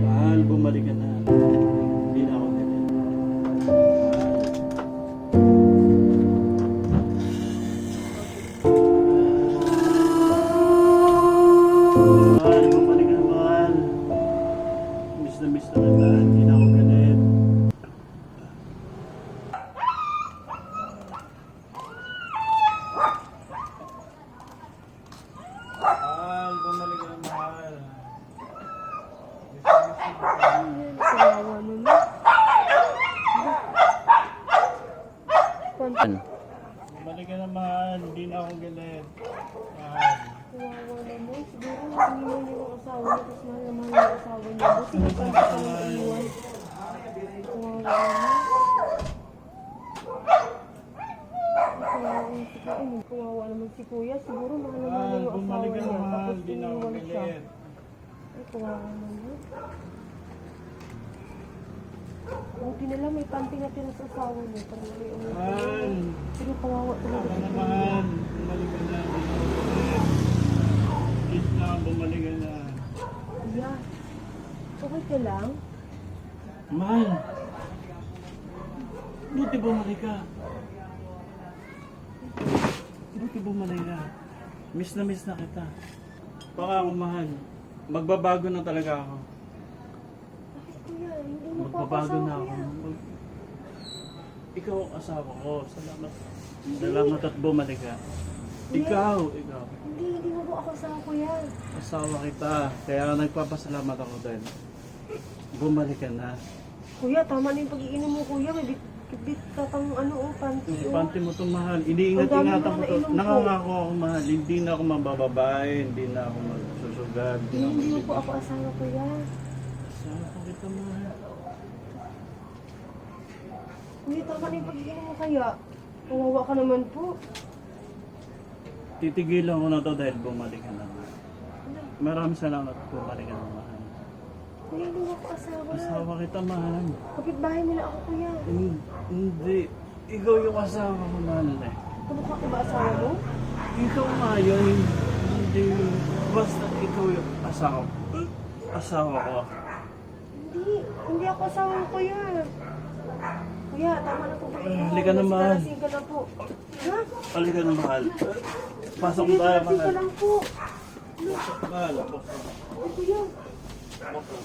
Mahal, bumalik ka na. Hindi na ako ganyan. Mahal, bumalik ka na, mahal. Miss na kita. Hindi na ako ganyan. Mahal, bumalik ka na, mahal. Kawawa naman. Bumalik ka na, mahal. Hindi na ako galit. Mahal. Kawawa naman. Siguro iniwan niya yung asawa niya, tapos mahal na mahal yung asawa niya. Buti hindi pa siya iiwan. Kawawa naman. Kawawa naman si kuya. Siguro mahal na mahal Mahal, yung asawa bumalik ka niya. na, mahal. Tapos Hindi na ako iniwan siya. galit. Ay, kawawa naman. Buti na lang may panting na tira sa asawa niya. Para may umuwi. Mahal. Pero kawawa talaga Baka si kuya. naman. Bumalik ka na. Hindi na ako galit. Please na, bumalik ka na. Kuya, okay ka lang? Mahal. Buti bumalik ka. Buti bumalik ka. Miss na kita. Baka ako, mahal. Magbabago na talaga ako. Bakit kuya? Hindi mo pa Magbabago asawa na ako. kuya. Ikaw ang asawa ko. Salamat. Salamat at bumalik ka. Ikaw. Hindi mo po ako asawa kuya. Asawa kita. Kaya nagpapasalamat ako dahil bumalik ka na. Kuya, tama na yung pag-iinom mo kuya. May bit katang panty oh. Panty mo itong mahal. Ang dami Iniingat-ingatan mo ko na to. nainom ko. Nakangako ako, mahal. Hindi na ako mabababae. Hindi na ako magsusugad. Hindi mo po ako asawa kuya. Asawa kita, mahal. Kuya, tama na yung pag-iinom mo kaya. Kawawa ka naman po. Titigilan ko na to dahil bumalik ka na. Maraming salamat at bumalik ka na, mahal. Kuya, hindi mo ako asawa. Asawa kita, mahal. Kapitbahay nila ako kuya. Hindi. Ikaw yung asawa ko, mahal eh. Kamukha ko ba asawa mo? Ikaw nga yun. Hindi. Basta ikaw yung asawa. Asawa ko. Hindi ako asawa mo kuya. Kuya, tama na po ba ito? Halika na, mahal. Lasing ka na po. Ha? Halika na, mahal. Pasok Kuya, tayo, lasing ka mahal. lang po. Mahal. Ay, kuya. Pasok.